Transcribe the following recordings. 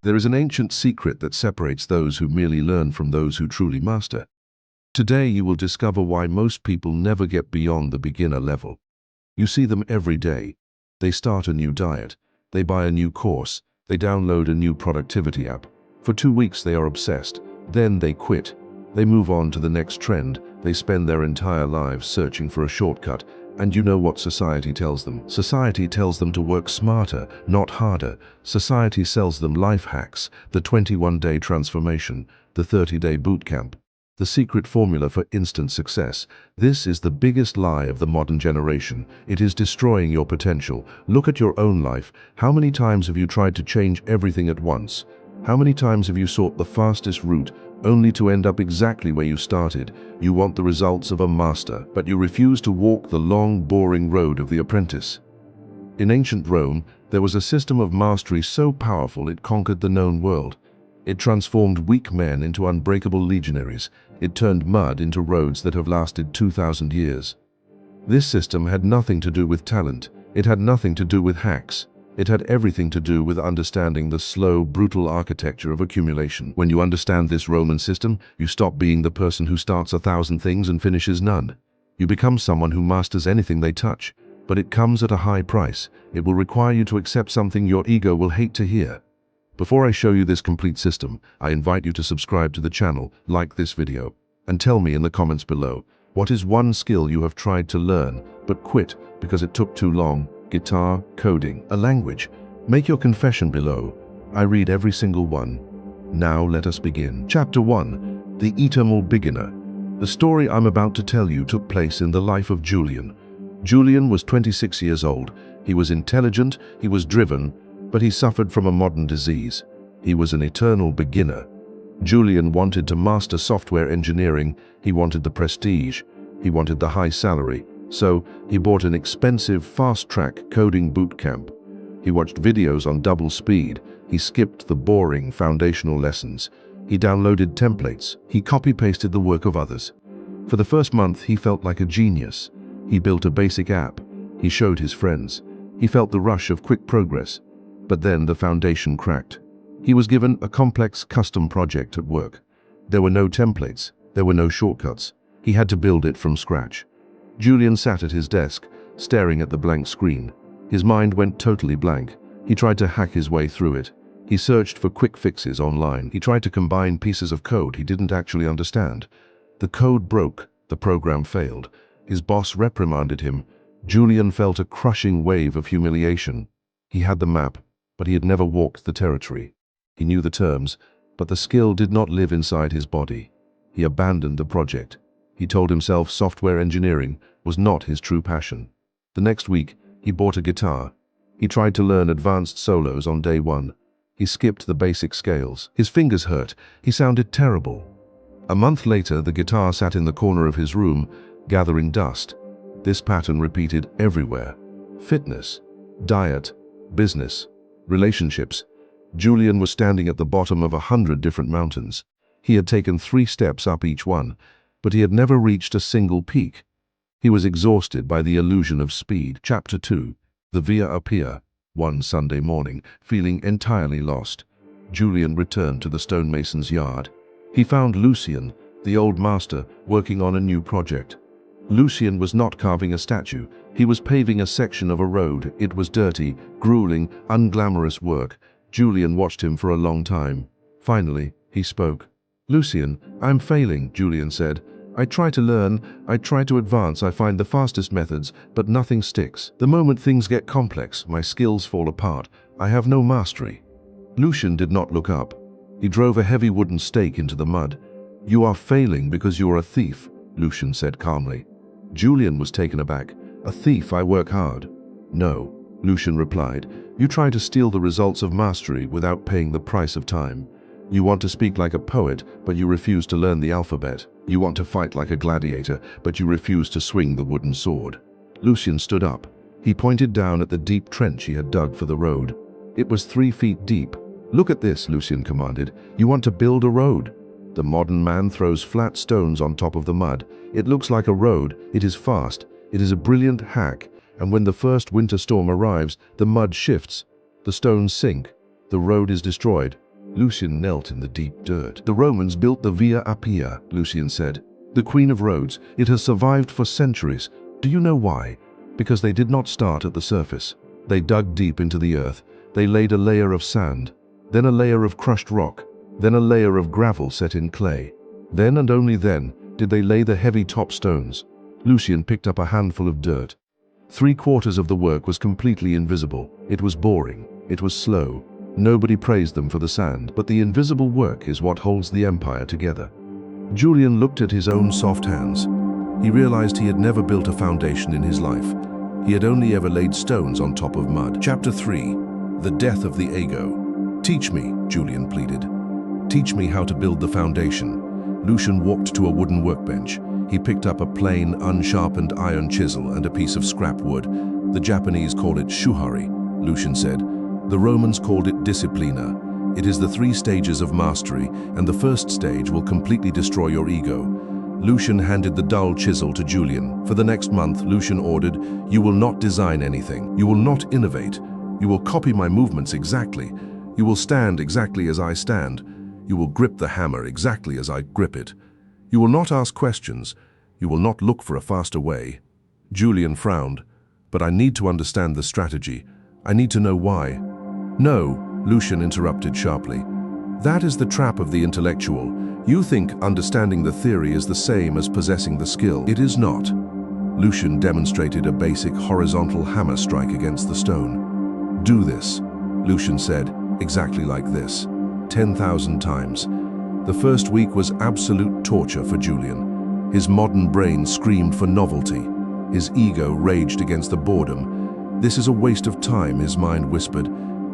There is an ancient secret that separates those who merely learn from those who truly master. Today you will discover why most people never get beyond the beginner level. You see them every day. They start a new diet. They buy a new course. They download a new productivity app. For 2 weeks they are obsessed. Then they quit. They move on to the next trend. They spend their entire lives searching for a shortcut. And you know what society tells them? Society tells them to work smarter, not harder. Society sells them life hacks, the 21-day transformation, the 30-day boot camp, the secret formula for instant success. This is the biggest lie of the modern generation. It is destroying your potential. Look at your own life. How many times have you tried to change everything at once? How many times have you sought the fastest route, only to end up exactly where you started? You want the results of a master, but you refuse to walk the long, boring road of the apprentice. In ancient Rome, there was a system of mastery so powerful it conquered the known world. It transformed weak men into unbreakable legionaries. It turned mud into roads that have lasted 2,000 years. This system had nothing to do with talent. It had nothing to do with hacks. It had everything to do with understanding the slow, brutal architecture of accumulation. When you understand this Roman system, you stop being the person who starts 1,000 things and finishes none. You become someone who masters anything they touch. But it comes at a high price. It will require you to accept something your ego will hate to hear. Before I show you this complete system, I invite you to subscribe to the channel, like this video, and tell me in the comments below, what is one skill you have tried to learn, but quit because it took too long? Guitar, coding, a language. Make your confession below. I read every single one. Now let us begin. Chapter 1. The Eternal Beginner. The story I'm about to tell you took place in the life of Julian. Julian was 26 years old. He was intelligent, he was driven, but he suffered from a modern disease. He was an eternal beginner. Julian wanted to master software engineering. He wanted the prestige. He wanted the high salary. So, he bought an expensive, fast-track coding boot camp. He watched videos on double speed. He skipped the boring foundational lessons. He downloaded templates. He copy-pasted the work of others. For the first month, he felt like a genius. He built a basic app. He showed his friends. He felt the rush of quick progress. But then the foundation cracked. He was given a complex custom project at work. There were no templates. There were no shortcuts. He had to build it from scratch. Julian sat at his desk, staring at the blank screen. His mind went totally blank. He tried to hack his way through it. He searched for quick fixes online. He tried to combine pieces of code he didn't actually understand. The code broke. The program failed. His boss reprimanded him. Julian felt a crushing wave of humiliation. He had the map, but he had never walked the territory. He knew the terms, but the skill did not live inside his body. He abandoned the project. He told himself software engineering was not his true passion. The next week, he bought a guitar. He tried to learn advanced solos on day 1. He skipped the basic scales. His fingers hurt. He sounded terrible. A month later, the guitar sat in the corner of his room, gathering dust. This pattern repeated everywhere. Fitness, diet, business, relationships. Julian was standing at the bottom of 100 different mountains. He had taken 3 steps up each one, but he had never reached a single peak. He was exhausted by the illusion of speed. Chapter 2. The Via Appia. One Sunday morning, feeling entirely lost, Julian returned to the stonemason's yard. He found Lucian, the old master, working on a new project. Lucian was not carving a statue. He was paving a section of a road. It was dirty, grueling, unglamorous work. Julian watched him for a long time. Finally, he spoke. "Lucian, I'm failing," Julian said. "I try to learn, I try to advance, I find the fastest methods, but nothing sticks. The moment things get complex, my skills fall apart. I have no mastery." Lucian did not look up. He drove a heavy wooden stake into the mud. "You are failing because you are a thief," Lucian said calmly. Julian was taken aback. "A thief, I work hard." "No," Lucian replied. "You try to steal the results of mastery without paying the price of time. You want to speak like a poet, but you refuse to learn the alphabet. You want to fight like a gladiator, but you refuse to swing the wooden sword." Lucian stood up. He pointed down at the deep trench he had dug for the road. It was 3 feet deep. "Look at this," Lucian commanded. "You want to build a road." The modern man throws flat stones on top of the mud. It looks like a road. It is fast. It is a brilliant hack. And when the first winter storm arrives, the mud shifts. The stones sink. The road is destroyed. Lucian knelt in the deep dirt. "The Romans built the Via Appia," Lucian said. "The Queen of Roads. It has survived for centuries. Do you know why? Because they did not start at the surface. They dug deep into the earth. They laid a layer of sand, then a layer of crushed rock, then a layer of gravel set in clay. Then and only then did they lay the heavy top stones." Lucian picked up a handful of dirt. 3/4 of the work was completely invisible. It was boring. It was slow. Nobody praised them for the sand, but the invisible work is what holds the empire together. Julian looked at his own soft hands. He realized he had never built a foundation in his life. He had only ever laid stones on top of mud. Chapter 3. The Death of the Ego. "Teach me," Julian pleaded. "Teach me how to build the foundation." Lucian walked to a wooden workbench. He picked up a plain, unsharpened iron chisel and a piece of scrap wood. "The Japanese call it shuhari," Lucian said. "The Romans called it disciplina. It is the 3 stages of mastery, and the first stage will completely destroy your ego." Lucian handed the dull chisel to Julian. "For the next month," Lucian ordered, "you will not design anything. You will not innovate. You will copy my movements exactly. You will stand exactly as I stand. You will grip the hammer exactly as I grip it. You will not ask questions. You will not look for a faster way." Julian frowned. "But I need to understand the strategy. I need to know why." "No," Lucian interrupted sharply. "That is the trap of the intellectual. You think understanding the theory is the same as possessing the skill. It is not." Lucian demonstrated a basic horizontal hammer strike against the stone. "Do this," Lucian said, "exactly like this. 10,000 times." The first week was absolute torture for Julian. His modern brain screamed for novelty. His ego raged against the boredom. "This is a waste of time," his mind whispered.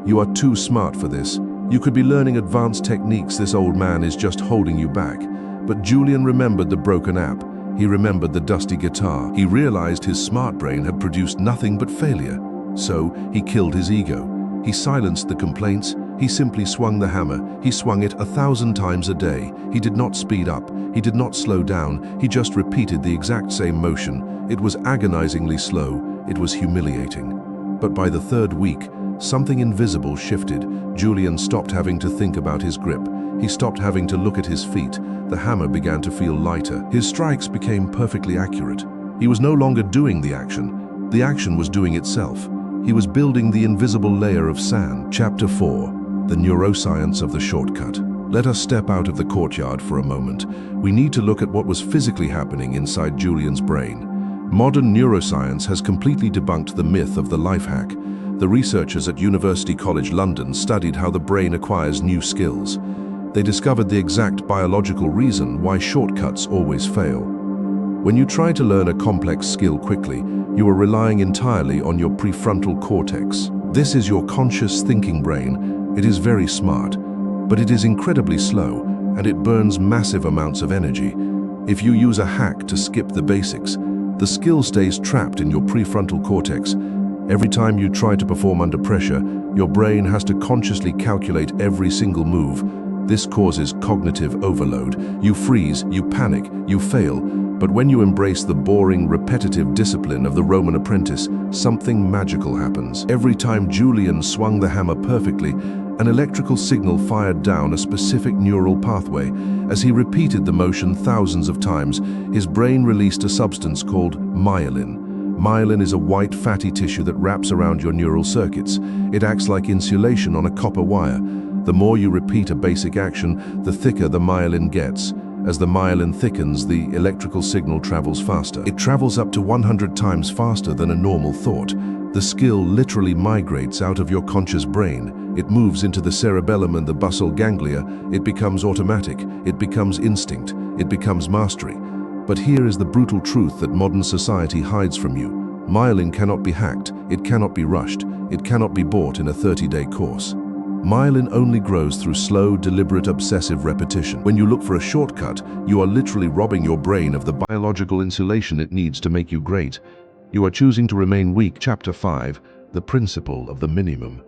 "You are too smart for this. You could be learning advanced techniques. This old man is just holding you back." But Julian remembered the broken app. He remembered the dusty guitar. He realized his smart brain had produced nothing but failure. So he killed his ego. He silenced the complaints. He simply swung the hammer. He swung it 1,000 times a day. He did not speed up. He did not slow down. He just repeated the exact same motion. It was agonizingly slow. It was humiliating. But by the 3rd week, something invisible shifted. Julian stopped having to think about his grip. He stopped having to look at his feet. The hammer began to feel lighter. His strikes became perfectly accurate. He was no longer doing the action. The action was doing itself. He was building the invisible layer of sand. Chapter 4. The Neuroscience of the Shortcut. Let us step out of the courtyard for a moment. We need to look at what was physically happening inside Julian's brain. Modern neuroscience has completely debunked the myth of the life hack. The researchers at University College London studied how the brain acquires new skills. They discovered the exact biological reason why shortcuts always fail. When you try to learn a complex skill quickly, you are relying entirely on your prefrontal cortex. This is your conscious thinking brain. It is very smart, but it is incredibly slow, and it burns massive amounts of energy. If you use a hack to skip the basics, the skill stays trapped in your prefrontal cortex. Every time you try to perform under pressure, your brain has to consciously calculate every single move. This causes cognitive overload. You freeze, you panic, you fail. But when you embrace the boring, repetitive discipline of the Roman apprentice, something magical happens. Every time Julian swung the hammer perfectly, an electrical signal fired down a specific neural pathway. As he repeated the motion thousands of times, his brain released a substance called myelin. Myelin is a white fatty tissue that wraps around your neural circuits. It acts like insulation on a copper wire. The more you repeat a basic action, the thicker the myelin gets. As the myelin thickens, the electrical signal travels faster. It travels up to 100 times faster than a normal thought. The skill literally migrates out of your conscious brain. It moves into the cerebellum and the basal ganglia. It becomes automatic. It becomes instinct. It becomes mastery. But here is the brutal truth that modern society hides from you. Myelin cannot be hacked. It cannot be rushed. It cannot be bought in a 30-day course. Myelin only grows through slow, deliberate, obsessive repetition. When you look for a shortcut, you are literally robbing your brain of the biological insulation it needs to make you great. You are choosing to remain weak. Chapter 5. The Principle of the Minimum.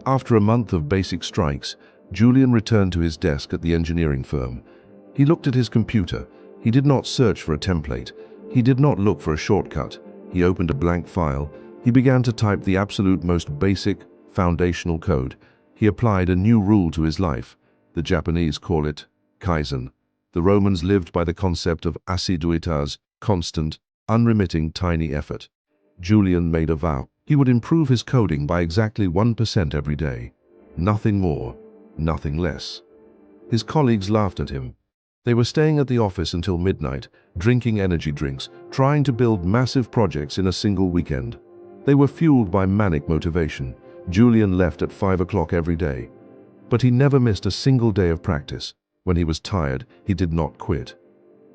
After a month of basic strikes, Julian returned to his desk at the engineering firm. He looked at his computer. He did not search for a template. He did not look for a shortcut. He opened a blank file. He began to type the absolute most basic, foundational code. He applied a new rule to his life. The Japanese call it kaizen. The Romans lived by the concept of Assiduitas, constant, unremitting tiny effort. Julian made a vow. He would improve his coding by exactly 1% every day. Nothing more, nothing less. His colleagues laughed at him. They were staying at the office until midnight, drinking energy drinks, trying to build massive projects in a single weekend. They were fueled by manic motivation. Julian left at 5 o'clock every day. But he never missed a single day of practice. When he was tired, he did not quit.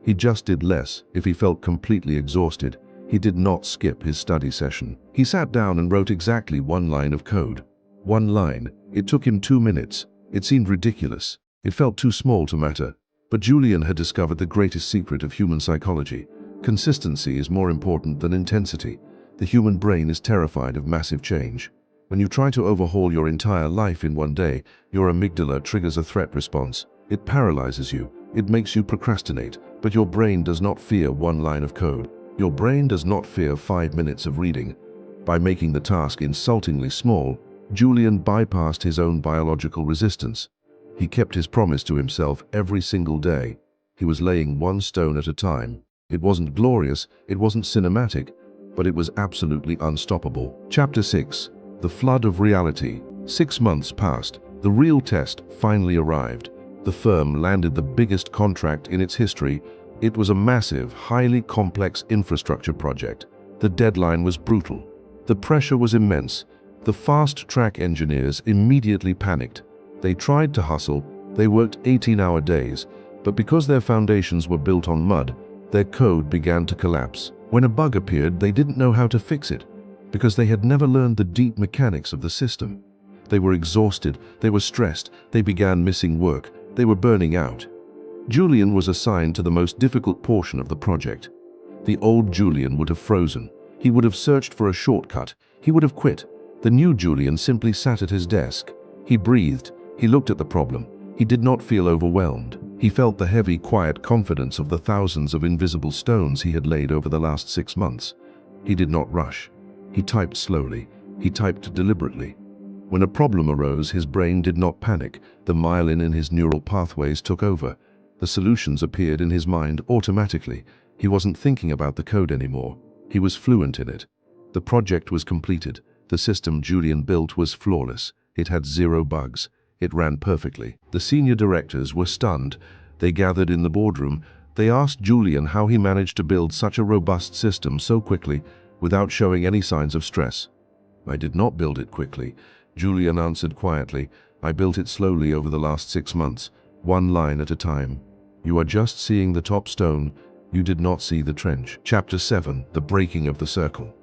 He just did less if he felt completely exhausted. He did not skip his study session. He sat down and wrote exactly one line of code. One line. It took him 2 minutes. It seemed ridiculous. It felt too small to matter. But Julian had discovered the greatest secret of human psychology. Consistency is more important than intensity. The human brain is terrified of massive change. When you try to overhaul your entire life in one day, your amygdala triggers a threat response. It paralyzes you. It makes you procrastinate. But your brain does not fear one line of code. Your brain does not fear 5 minutes of reading. By making the task insultingly small, Julian bypassed his own biological resistance. He kept his promise to himself every single day. He was laying one stone at a time. It wasn't glorious, it wasn't cinematic, but it was absolutely unstoppable. Chapter 6. The Flood of Reality. 6 months passed. The real test finally arrived. The firm landed the biggest contract in its history. It was a massive, highly complex infrastructure project. The deadline was brutal. The pressure was immense. The fast-track engineers immediately panicked. They tried to hustle. They worked 18-hour days, but because their foundations were built on mud, their code began to collapse. When a bug appeared, they didn't know how to fix it, because they had never learned the deep mechanics of the system. They were exhausted, they were stressed, they began missing work, they were burning out. Julian was assigned to the most difficult portion of the project. The old Julian would have frozen. He would have searched for a shortcut. He would have quit. The new Julian simply sat at his desk. He breathed. He looked at the problem. He did not feel overwhelmed. He felt the heavy, quiet confidence of the thousands of invisible stones he had laid over the last 6 months. He did not rush. He typed slowly. He typed deliberately. When a problem arose, his brain did not panic. The myelin in his neural pathways took over. The solutions appeared in his mind automatically. He wasn't thinking about the code anymore. He was fluent in it. The project was completed. The system Julian built was flawless. It had 0 bugs. It ran perfectly. The senior directors were stunned. They gathered in the boardroom. They asked Julian how he managed to build such a robust system so quickly without showing any signs of stress. "I did not build it quickly," Julian answered quietly. "I built it slowly over the last 6 months, one line at a time. You are just seeing the top stone. You did not see the trench." Chapter 7. The Breaking of the Circle.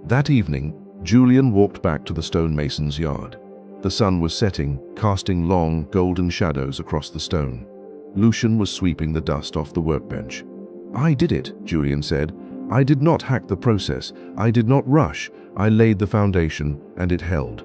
That evening, Julian walked back to the stonemason's yard. The sun was setting, casting long, golden shadows across the stone. Lucian was sweeping the dust off the workbench. "I did it," Julian said. "I did not hack the process. I did not rush. I laid the foundation, and it held."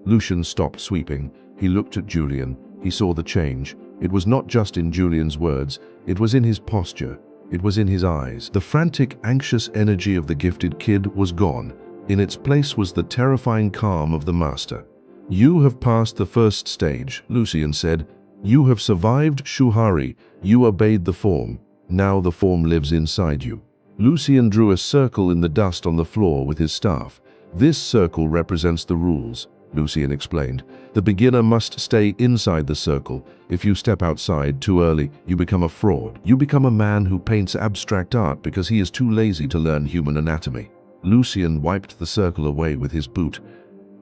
Lucian stopped sweeping. He looked at Julian. He saw the change. It was not just in Julian's words. It was in his posture. It was in his eyes. The frantic, anxious energy of the gifted kid was gone. In its place was the terrifying calm of the master. "You have passed the first stage," Lucian said. "You have survived Shuhari. You obeyed the form. Now the form lives inside you." Lucian drew a circle in the dust on the floor with his staff. "This circle represents the rules," Lucian explained. "The beginner must stay inside the circle. If you step outside too early, you become a fraud. You become a man who paints abstract art because he is too lazy to learn human anatomy." Lucian wiped the circle away with his boot.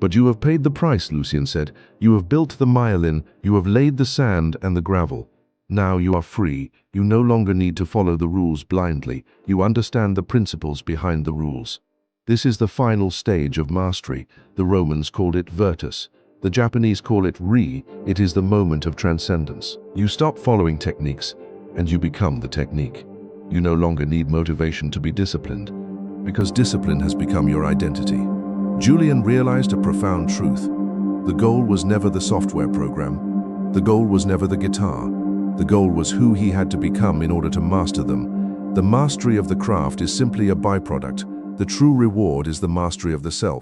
"But you have paid the price," Lucian said. "You have built the myelin, you have laid the sand and the gravel. Now you are free. You no longer need to follow the rules blindly. You understand the principles behind the rules." This is the final stage of mastery. The Romans called it virtus. The Japanese call it ri. It is the moment of transcendence. You stop following techniques, and you become the technique. You no longer need motivation to be disciplined, because discipline has become your identity. Julian realized a profound truth. The goal was never the software program. The goal was never the guitar. The goal was who he had to become in order to master them. The mastery of the craft is simply a byproduct. The true reward is the mastery of the self.